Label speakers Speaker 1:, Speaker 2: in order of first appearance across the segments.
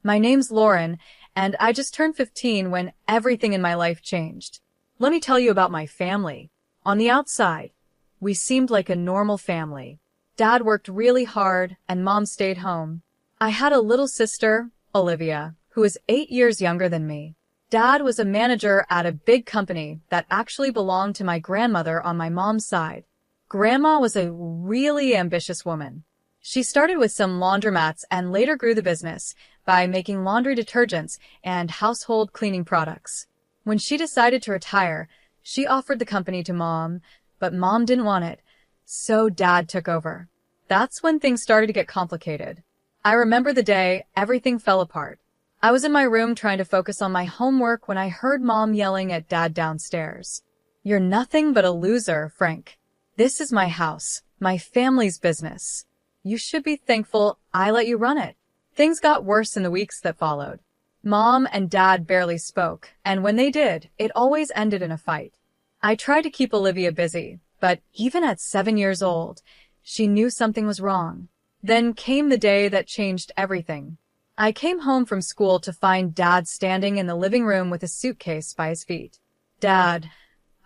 Speaker 1: My name's Lauren, and I just turned 15 when everything in my life changed. Let me tell you about my family. On the outside, we seemed like a normal family. Dad worked really hard, and Mom stayed home. I had a little sister, Olivia, who was 8 years younger than me. Dad was a manager at a big company that actually belonged to my grandmother on my mom's side. Grandma was a really ambitious woman. She started with some laundromats and later grew the business by making laundry detergents and household cleaning products. When she decided to retire, she offered the company to Mom, but Mom didn't want it, so Dad took over. That's when things started to get complicated. I remember the day everything fell apart. I was in my room trying to focus on my homework when I heard Mom yelling at Dad downstairs. "You're nothing but a loser, Frank. This is my house, my family's business. You should be thankful I let you run it." Things got worse in the weeks that followed. Mom and Dad barely spoke, and when they did, it always ended in a fight. I tried to keep Olivia busy, but even at 7 years old, she knew something was wrong. Then came the day that changed everything. I came home from school to find Dad standing in the living room with a suitcase by his feet. "Dad,"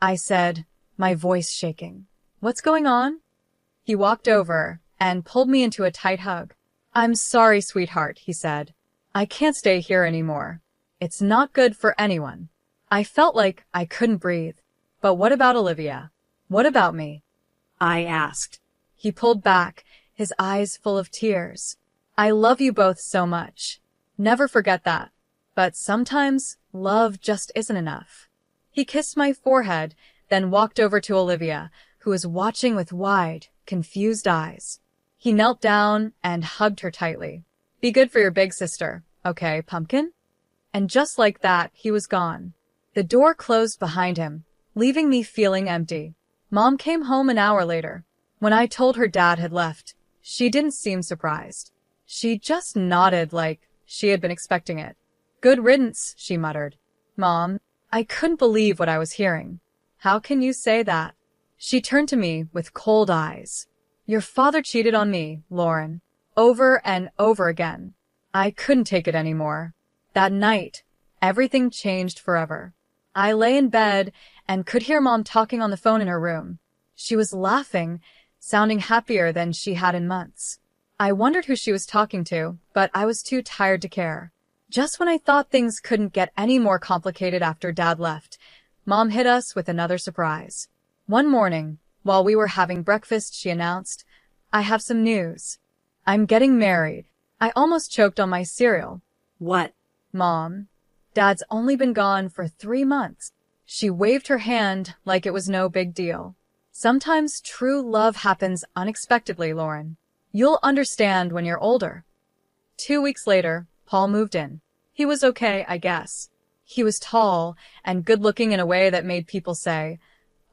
Speaker 1: I said, my voice shaking. "What's going on?" He walked over and pulled me into a tight hug. "I'm sorry, sweetheart," he said. "I can't stay here anymore. It's not good for anyone." I felt like I couldn't breathe. "But what about Olivia? What about me?" I asked. He pulled back, his eyes full of tears. "I love you both so much. Never forget that. But sometimes love just isn't enough." He kissed my forehead, then walked over to Olivia, who was watching with wide, confused eyes. He knelt down and hugged her tightly. "Be good for your big sister, okay, pumpkin?" And just like that, he was gone. The door closed behind him, leaving me feeling empty. Mom came home an hour later. When I told her Dad had left, she didn't seem surprised. She just nodded like she had been expecting it. "Good riddance," she muttered. "Mom," I couldn't believe what I was hearing. "How can you say that?" She turned to me with cold eyes. "Your father cheated on me, Lauren. Over and over again." I couldn't take it anymore. That night, everything changed forever. I lay in bed and could hear Mom talking on the phone in her room. She was laughing, sounding happier than she had in months. I wondered who she was talking to, but I was too tired to care. Just when I thought things couldn't get any more complicated after Dad left, Mom hit us with another surprise. One morning, while we were having breakfast, she announced, "I have some news. I'm getting married." I almost choked on my cereal.
Speaker 2: "What?"
Speaker 1: "Mom, Dad's only been gone for 3 months." She waved her hand like it was no big deal. "Sometimes true love happens unexpectedly, Lauren. You'll understand when you're older." 2 weeks later, Paul moved in. He was okay, I guess. He was tall and good-looking in a way that made people say,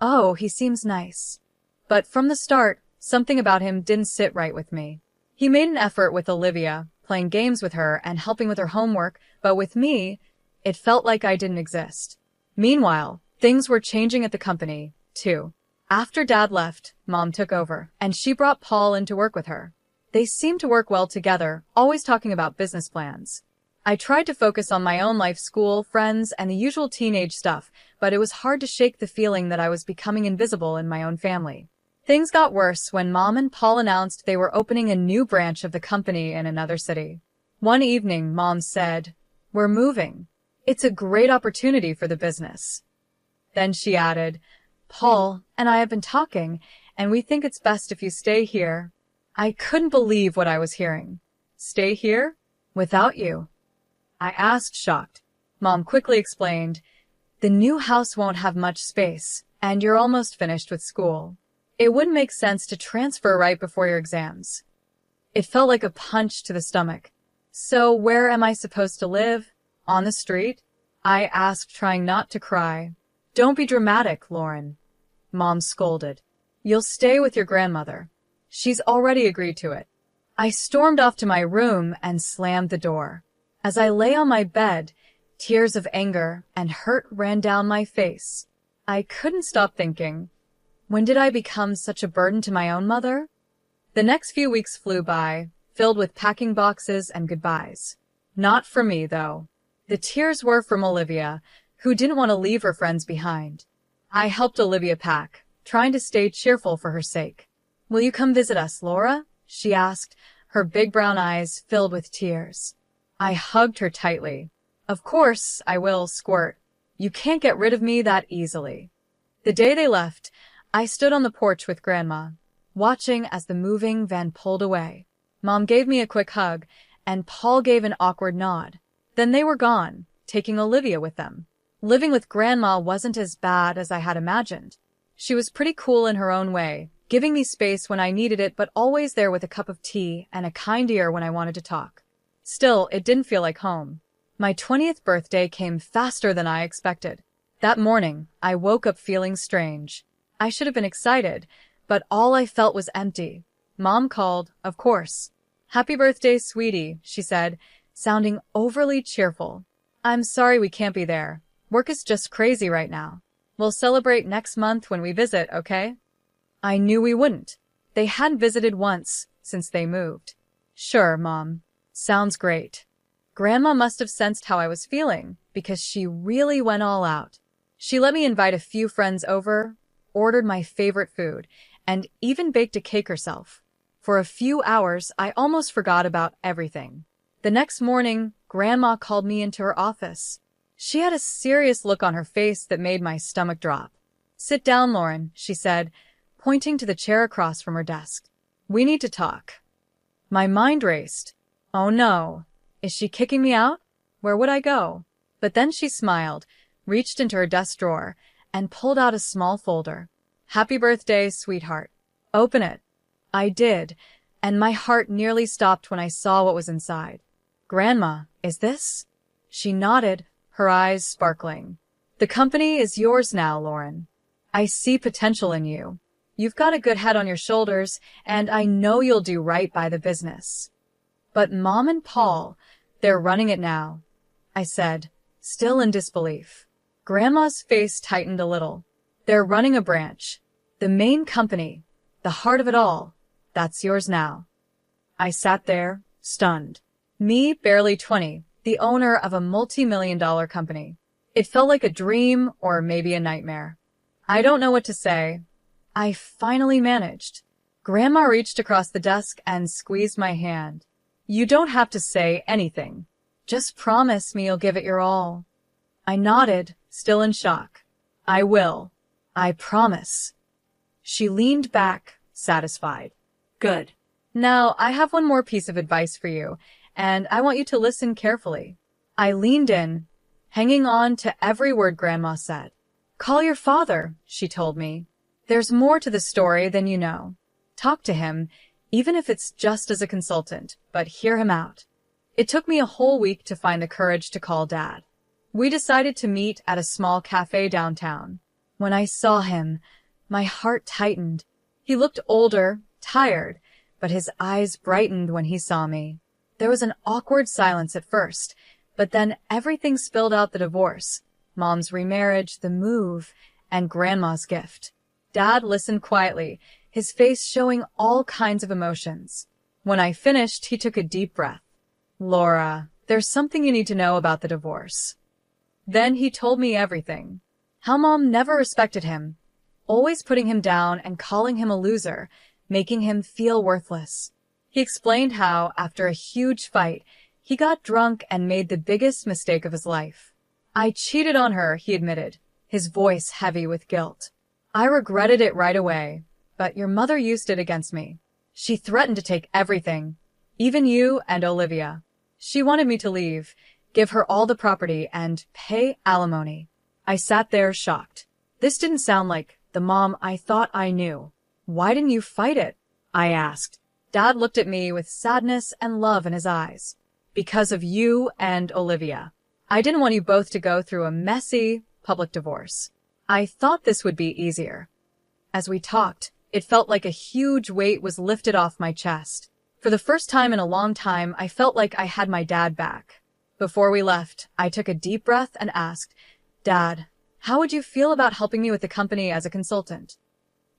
Speaker 1: "Oh, he seems nice." But from the start, something about him didn't sit right with me. He made an effort with Olivia, playing games with her and helping with her homework, but with me, it felt like I didn't exist. Meanwhile, things were changing at the company, too. After Dad left, Mom took over, and she brought Paul in to work with her. They seemed to work well together, always talking about business plans. I tried to focus on my own life, school, friends, and the usual teenage stuff, but it was hard to shake the feeling that I was becoming invisible in my own family. Things got worse when Mom and Paul announced they were opening a new branch of the company in another city. One evening, Mom said, "We're moving. It's a great opportunity for the business." Then she added, "Paul and I have been talking, and we think it's best if you stay here." I couldn't believe what I was hearing. "Stay here? Without you?" I asked, shocked. Mom quickly explained, "The new house won't have much space, and you're almost finished with school. It wouldn't make sense to transfer right before your exams." It felt like a punch to the stomach. "So where am I supposed to live? On the street?" I asked, trying not to cry. "Don't be dramatic, Lauren," Mom scolded. "You'll stay with your grandmother. She's already agreed to it." I stormed off to my room and slammed the door. As I lay on my bed, tears of anger and hurt ran down my face. I couldn't stop thinking, when did I become such a burden to my own mother? The next few weeks flew by, filled with packing boxes and goodbyes. Not for me, though. The tears were from Olivia, who didn't want to leave her friends behind. I helped Olivia pack, trying to stay cheerful for her sake. Will you come visit us, Laura? She asked, her big brown eyes filled with tears. I hugged her tightly. Of course I will, Squirt. You can't get rid of me that easily. The day they left, I stood on the porch with Grandma, watching as the moving van pulled away. Mom gave me a quick hug, and Paul gave an awkward nod. Then they were gone, taking Olivia with them. Living with Grandma wasn't as bad as I had imagined. She was pretty cool in her own way, giving me space when I needed it but always there with a cup of tea and a kind ear when I wanted to talk. Still, it didn't feel like home. My 20th birthday came faster than I expected. That morning, I woke up feeling strange. I should have been excited, but all I felt was empty. Mom called, of course. Happy birthday, sweetie, she said, sounding overly cheerful. I'm sorry we can't be there. Work is just crazy right now. We'll celebrate next month when we visit, okay? I knew we wouldn't. They hadn't visited once since they moved. Sure, Mom. Sounds great. Grandma must have sensed how I was feeling, because she really went all out. She let me invite a few friends over, ordered my favorite food, and even baked a cake herself. For a few hours, I almost forgot about everything. The next morning, Grandma called me into her office. She had a serious look on her face that made my stomach drop. Sit down, Lauren, she said, pointing to the chair across from her desk. We need to talk. My mind raced. Oh no. Is she kicking me out? Where would I go? But then she smiled, reached into her desk drawer, and pulled out a small folder. Happy birthday, sweetheart. Open it. I did, and my heart nearly stopped when I saw what was inside. Grandma, is this? She nodded, her eyes sparkling. The company is yours now, Lauren. I see potential in you. You've got a good head on your shoulders, and I know you'll do right by the business. But Mom and Paul, they're running it now, I said, still in disbelief. Grandma's face tightened a little. They're running a branch. The main company, the heart of it all, that's yours now. I sat there, stunned. Me, barely 20, the owner of a multi-million-dollar company. It felt like a dream or maybe a nightmare. I don't know what to say. I finally managed. Grandma reached across the desk and squeezed my hand. You don't have to say anything. Just promise me you'll give it your all. I nodded, still in shock. I will. I promise. She leaned back, satisfied. Good. Now, I have one more piece of advice for you, and I want you to listen carefully. I leaned in, hanging on to every word Grandma said. Call your father, she told me. There's more to the story than you know. Talk to him, even if it's just as a consultant, but hear him out. It took me a whole week to find the courage to call Dad. We decided to meet at a small cafe downtown. When I saw him, my heart tightened. He looked older, tired, but his eyes brightened when he saw me. There was an awkward silence at first, but then everything spilled out: the divorce, Mom's remarriage, the move, and Grandma's gift. Dad listened quietly, his face showing all kinds of emotions. When I finished, he took a deep breath. Laura, there's something you need to know about the divorce. Then he told me everything. How Mom never respected him, always putting him down and calling him a loser, making him feel worthless. He explained how, after a huge fight, he got drunk and made the biggest mistake of his life. I cheated on her, he admitted, his voice heavy with guilt. I regretted it right away, but your mother used it against me. She threatened to take everything, even you and Olivia. She wanted me to leave, give her all the property, and pay alimony. I sat there shocked. This didn't sound like the Mom I thought I knew. Why didn't you fight it? I asked. Dad looked at me with sadness and love in his eyes. Because of you and Olivia. I didn't want you both to go through a messy, public divorce. I thought this would be easier. As we talked, it felt like a huge weight was lifted off my chest. For the first time in a long time, I felt like I had my dad back. Before we left, I took a deep breath and asked, Dad, how would you feel about helping me with the company as a consultant?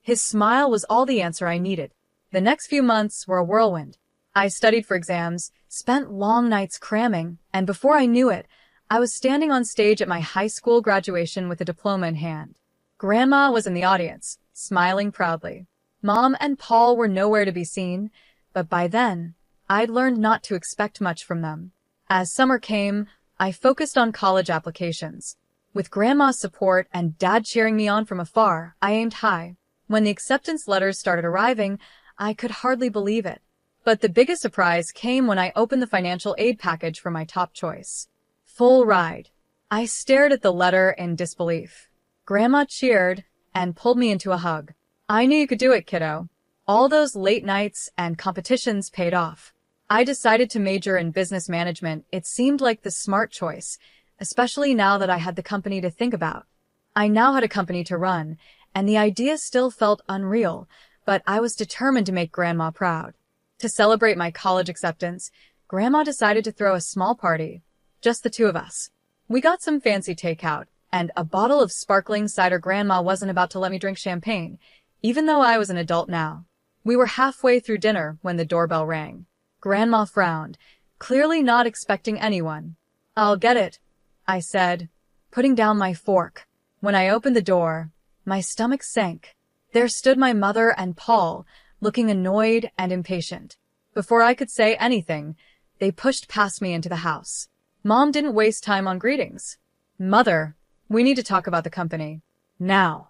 Speaker 1: His smile was all the answer I needed. The next few months were a whirlwind. I studied for exams, spent long nights cramming, and before I knew it, I was standing on stage at my high school graduation with a diploma in hand. Grandma was in the audience, smiling proudly. Mom and Paul were nowhere to be seen, but by then, I'd learned not to expect much from them. As summer came, I focused on college applications. With Grandma's support and Dad cheering me on from afar, I aimed high. When the acceptance letters started arriving, I could hardly believe it. But the biggest surprise came when I opened the financial aid package for my top choice. Full ride. I stared at the letter in disbelief. Grandma cheered and pulled me into a hug. I knew you could do it, kiddo. All those late nights and competitions paid off. I decided to major in business management. It seemed like the smart choice, especially now that I had the company to think about. I now had a company to run, and the idea still felt unreal, but I was determined to make Grandma proud. To celebrate my college acceptance, Grandma decided to throw a small party. Just the two of us. We got some fancy takeout, and a bottle of sparkling cider. Grandma wasn't about to let me drink champagne, even though I was an adult now. We were halfway through dinner when the doorbell rang. Grandma frowned, clearly not expecting anyone. "I'll get it," I said, putting down my fork. When I opened the door, my stomach sank. There stood my mother and Paul, looking annoyed and impatient. Before I could say anything, they pushed past me into the house. Mom didn't waste time on greetings. "Mother, we need to talk about the company. Now."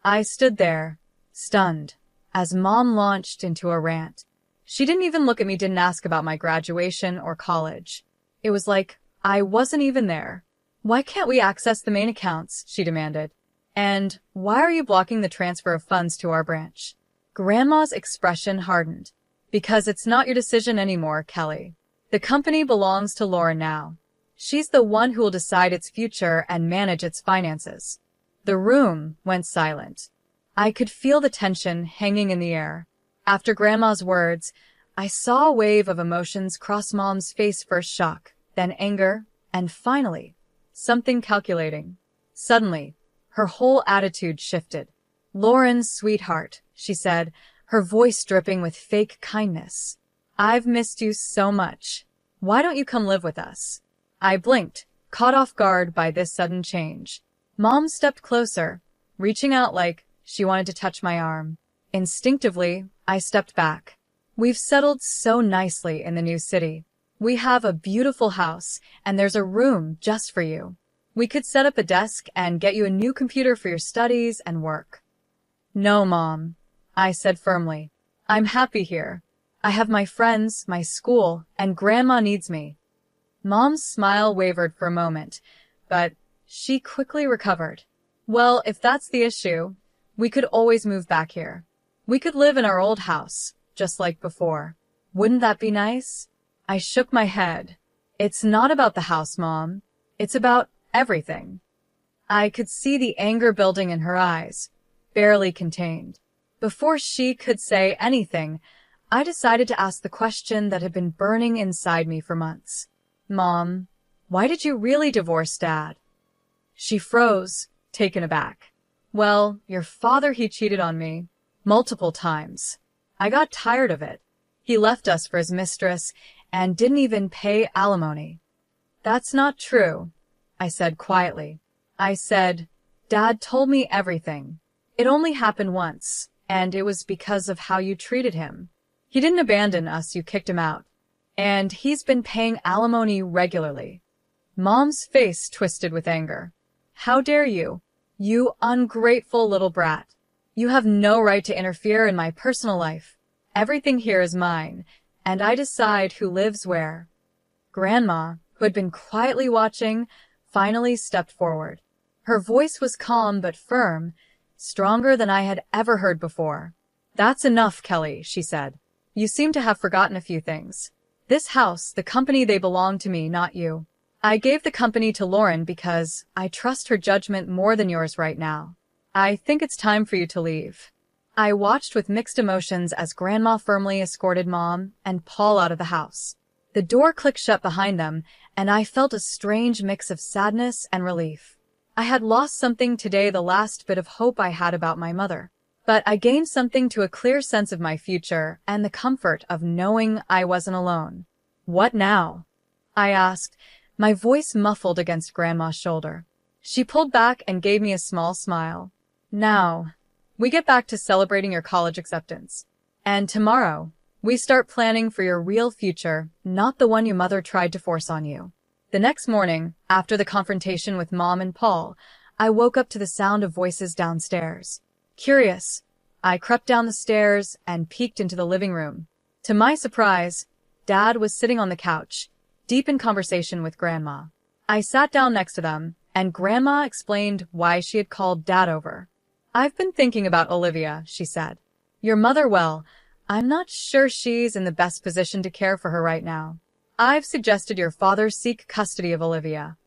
Speaker 1: I stood there, stunned, as Mom launched into a rant. She didn't even look at me, didn't ask about my graduation or college. It was like I wasn't even there. "Why can't we access the main accounts?" she demanded. "And why are you blocking the transfer of funds to our branch?" Grandma's expression hardened. "Because it's not your decision anymore, Kelly. The company belongs to Lauren now. She's the one who will decide its future and manage its finances." The room went silent. I could feel the tension hanging in the air. After Grandma's words, I saw a wave of emotions cross Mom's face. First shock, then anger, and finally, something calculating. Suddenly, her whole attitude shifted. "Lauren, sweetheart," she said, her voice dripping with fake kindness. "I've missed you so much. Why don't you come live with us?" I blinked, caught off guard by this sudden change. Mom stepped closer, reaching out like she wanted to touch my arm. Instinctively, I stepped back. "We've settled so nicely in the new city. We have a beautiful house, and there's a room just for you. We could set up a desk and get you a new computer for your studies and work." "No, Mom," I said firmly. "I'm happy here. I have my friends, my school, and Grandma needs me." Mom's smile wavered for a moment, but she quickly recovered. "Well, if that's the issue, we could always move back here. We could live in our old house, just like before. Wouldn't that be nice?" I shook my head. "It's not about the house, Mom. It's about everything." I could see the anger building in her eyes, barely contained. Before she could say anything, I decided to ask the question that had been burning inside me for months. "Mom, why did you really divorce Dad?" She froze, taken aback. "Well, your father, he cheated on me. Multiple times. I got tired of it. He left us for his mistress and didn't even pay alimony." "That's not true," I said quietly. I said, "Dad told me everything. It only happened once, and it was because of how you treated him. He didn't abandon us, you kicked him out. And he's been paying alimony regularly." Mom's face twisted with anger. "How dare you? You ungrateful little brat. You have no right to interfere in my personal life. Everything here is mine, and I decide who lives where." Grandma, who had been quietly watching, finally stepped forward. Her voice was calm but firm, stronger than I had ever heard before. "That's enough, Kelly," she said. "You seem to have forgotten a few things. This house, the company, they belong to me, not you. I gave the company to Lauren because I trust her judgment more than yours right now. I think it's time for you to leave." I watched with mixed emotions as Grandma firmly escorted Mom and Paul out of the house. The door clicked shut behind them, and I felt a strange mix of sadness and relief. I had lost something today, the last bit of hope I had about my mother. But I gained something to a clear sense of my future and the comfort of knowing I wasn't alone. What now? I asked, my voice muffled against Grandma's shoulder. She pulled back and gave me a small smile. Now, we get back to celebrating your college acceptance. And tomorrow, we start planning for your real future, not the one your mother tried to force on you. The next morning, after the confrontation with Mom and Paul, I woke up to the sound of voices downstairs. Curious, I crept down the stairs and peeked into the living room. To my surprise, Dad was sitting on the couch, deep in conversation with Grandma. I sat down next to them, and Grandma explained why she had called Dad over. I've been thinking about Olivia, she said. Your mother, well, I'm not sure she's in the best position to care for her right now. I've suggested your father seek custody of Olivia.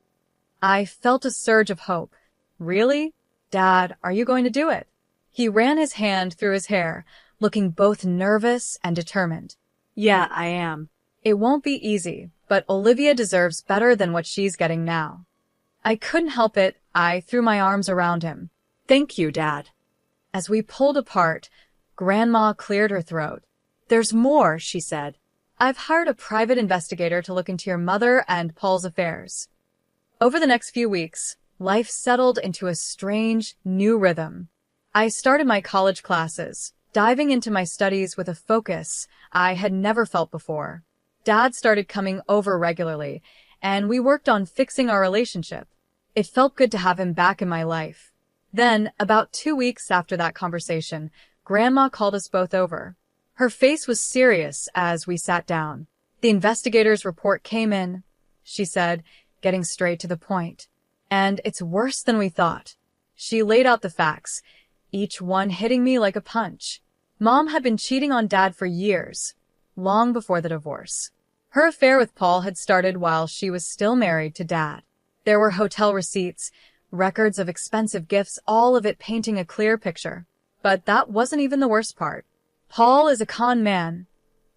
Speaker 1: I felt a surge of hope. Really? Dad, are you going to do it? He ran his hand through his hair, looking both nervous and determined. Yeah, I am. It won't be easy, but Olivia deserves better than what she's getting now. I couldn't help it. I threw my arms around him. Thank you, Dad. As we pulled apart, Grandma cleared her throat. There's more, she said. I've hired a private investigator to look into your mother and Paul's affairs. Over the next few weeks, life settled into a strange, new rhythm. I started my college classes, diving into my studies with a focus I had never felt before. Dad started coming over regularly, and we worked on fixing our relationship. It felt good to have him back in my life. Then, about 2 weeks after that conversation, Grandma called us both over. Her face was serious as we sat down. The investigator's report came in, she said, getting straight to the point. And it's worse than we thought. She laid out the facts, each one hitting me like a punch. Mom had been cheating on Dad for years, long before the divorce. Her affair with Paul had started while she was still married to Dad. There were hotel receipts, records of expensive gifts, all of it painting a clear picture. But that wasn't even the worst part. Paul is a con man,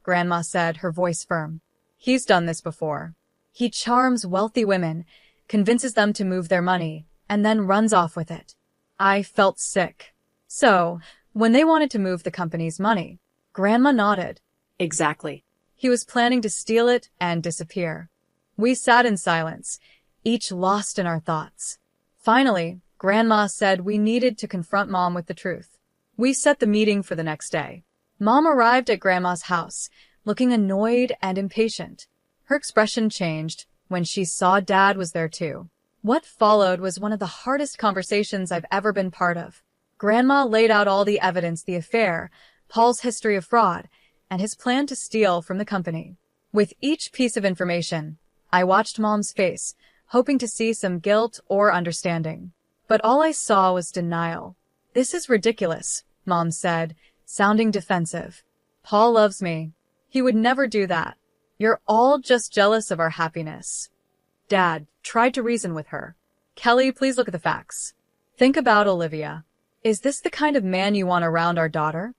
Speaker 1: Grandma said, her voice firm. He's done this before. He charms wealthy women, convinces them to move their money, and then runs off with it. I felt sick. So, when they wanted to move the company's money, Grandma nodded. Exactly. He was planning to steal it and disappear. We sat in silence, each lost in our thoughts. Finally, Grandma said we needed to confront Mom with the truth. We set the meeting for the next day. Mom arrived at Grandma's house, looking annoyed and impatient. Her expression changed when she saw Dad was there too. What followed was one of the hardest conversations I've ever been part of. Grandma laid out all the evidence, the affair, Paul's history of fraud, and his plan to steal from the company. With each piece of information, I watched Mom's face, hoping to see some guilt or understanding. But all I saw was denial. This is ridiculous, Mom said, sounding defensive. Paul loves me. He would never do that. You're all just jealous of our happiness. Dad tried to reason with her. Kelly, please look at the facts. Think about Olivia. Is this the kind of man you want around our daughter?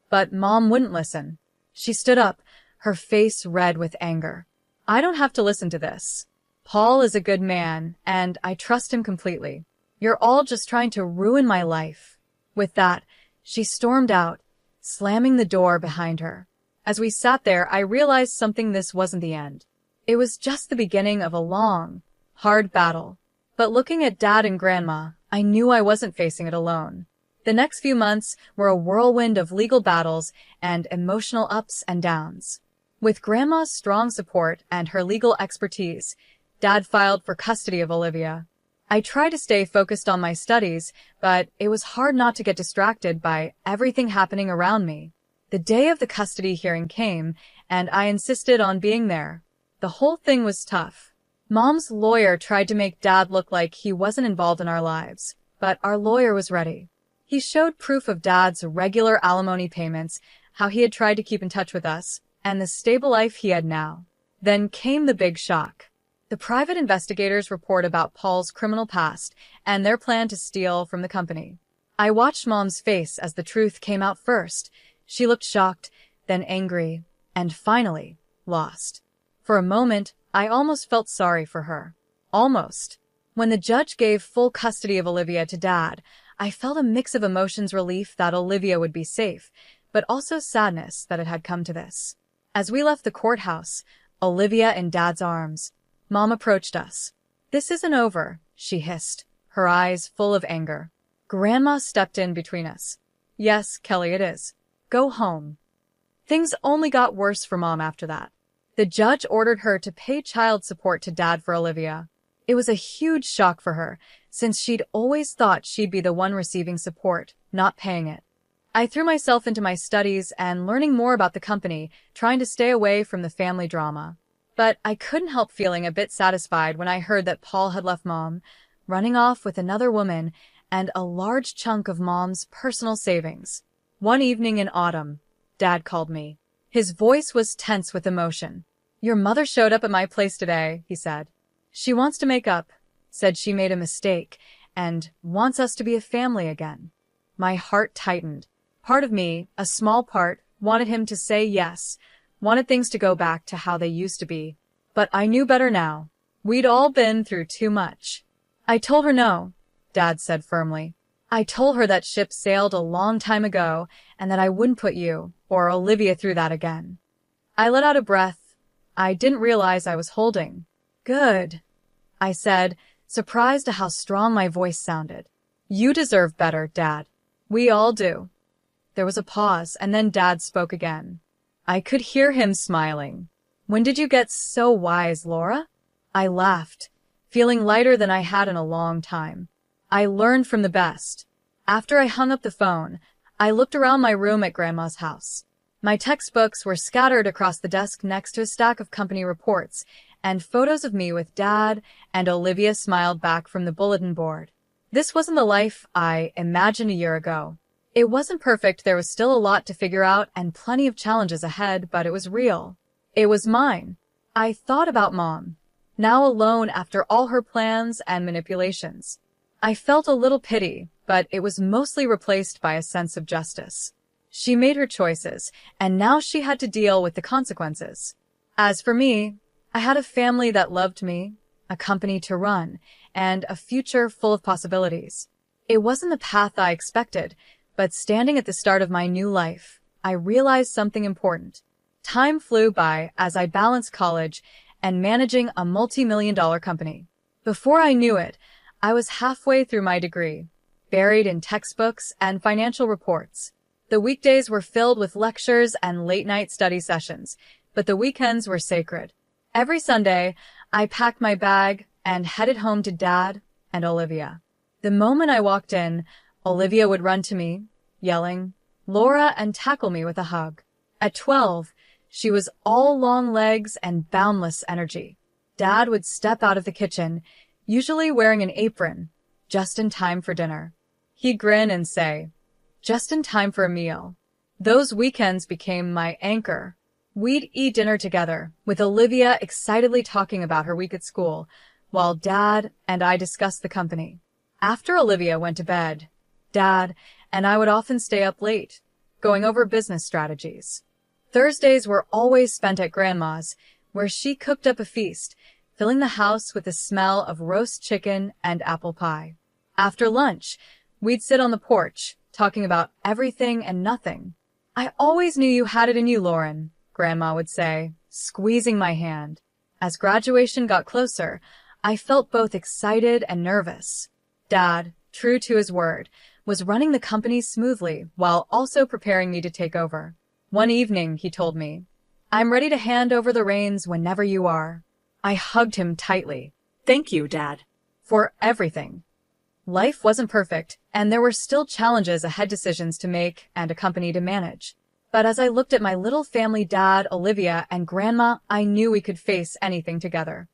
Speaker 1: But Mom wouldn't listen. She stood up, her face red with anger. I don't have to listen to this. Paul is a good man, and I trust him completely. You're all just trying to ruin my life. With that, she stormed out, slamming the door behind her. As we sat there, I realized something. This wasn't the end. It was just the beginning of a long, hard battle. But looking at Dad and Grandma, I knew I wasn't facing it alone. The next few months were a whirlwind of legal battles and emotional ups and downs. With Grandma's strong support and her legal expertise, Dad filed for custody of Olivia. I tried to stay focused on my studies, but it was hard not to get distracted by everything happening around me. The day of the custody hearing came, and I insisted on being there. The whole thing was tough. Mom's lawyer tried to make Dad look like he wasn't involved in our lives, but our lawyer was ready. He showed proof of Dad's regular alimony payments, how he had tried to keep in touch with us, and the stable life he had now. Then came the big shock. The private investigators' report about Paul's criminal past and their plan to steal from the company. I watched Mom's face as the truth came out first. She looked shocked, then angry, and finally, lost. For a moment, I almost felt sorry for her. Almost. When the judge gave full custody of Olivia to Dad, I felt a mix of emotions, relief that Olivia would be safe, but also sadness that it had come to this. As we left the courthouse, Olivia in Dad's arms, Mom approached us. "This isn't over," she hissed, her eyes full of anger. Grandma stepped in between us. "Yes, Kelly, it is. Go home." Things only got worse for Mom after that. The judge ordered her to pay child support to Dad for Olivia. It was a huge shock for her, since she'd always thought she'd be the one receiving support, not paying it. I threw myself into my studies and learning more about the company, trying to stay away from the family drama. But I couldn't help feeling a bit satisfied when I heard that Paul had left Mom, running off with another woman and a large chunk of Mom's personal savings. One evening in autumn, Dad called me. His voice was tense with emotion. "Your mother showed up at my place today," he said. "She wants to make up, said she made a mistake, and wants us to be a family again." My heart tightened. Part of me, a small part, wanted him to say yes, wanted things to go back to how they used to be. But I knew better now. We'd all been through too much. "I told her no," Dad said firmly. "I told her that ship sailed a long time ago and that I wouldn't put you or Olivia through that again." I let out a breath. I didn't realize I was holding. "Good," I said, surprised at how strong my voice sounded. "You deserve better, Dad. We all do." There was a pause, and then Dad spoke again. I could hear him smiling. "When did you get so wise, Laura?" I laughed, feeling lighter than I had in a long time. "I learned from the best." After I hung up the phone, I looked around my room at Grandma's house. My textbooks were scattered across the desk next to a stack of company reports, and photos of me with Dad and Olivia smiled back from the bulletin board. This wasn't the life I imagined a year ago. It wasn't perfect, there was still a lot to figure out and plenty of challenges ahead, but it was real. It was mine. I thought about Mom, now alone after all her plans and manipulations. I felt a little pity, but it was mostly replaced by a sense of justice. She made her choices, and now she had to deal with the consequences. As for me, I had a family that loved me, a company to run, and a future full of possibilities. It wasn't the path I expected, but standing at the start of my new life, I realized something important. Time flew by as I balanced college and managing a multi-million-dollar company. Before I knew it, I was halfway through my degree, buried in textbooks and financial reports. The weekdays were filled with lectures and late-night study sessions, but the weekends were sacred. Every Sunday, I packed my bag and headed home to Dad and Olivia. The moment I walked in, Olivia would run to me, yelling, "Laura," and tackle me with a hug. At 12, she was all long legs and boundless energy. Dad would step out of the kitchen, usually wearing an apron, just in time for dinner. He'd grin and say, "Just in time for a meal." Those weekends became my anchor. We'd eat dinner together, with Olivia excitedly talking about her week at school, while Dad and I discussed the company. After Olivia went to bed, Dad and I would often stay up late, going over business strategies. Thursdays were always spent at Grandma's, where she cooked up a feast, filling the house with the smell of roast chicken and apple pie. After lunch, we'd sit on the porch, talking about everything and nothing. "I always knew you had it in you, Lauren," Grandma would say, squeezing my hand. As graduation got closer, I felt both excited and nervous. Dad, true to his word, was running the company smoothly while also preparing me to take over. One evening, he told me, "I'm ready to hand over the reins whenever you are." I hugged him tightly.
Speaker 2: "Thank you, Dad."
Speaker 1: For everything. Life wasn't perfect, and there were still challenges ahead, decisions to make and a company to manage. But as I looked at my little family, Dad, Olivia, and Grandma, I knew we could face anything together.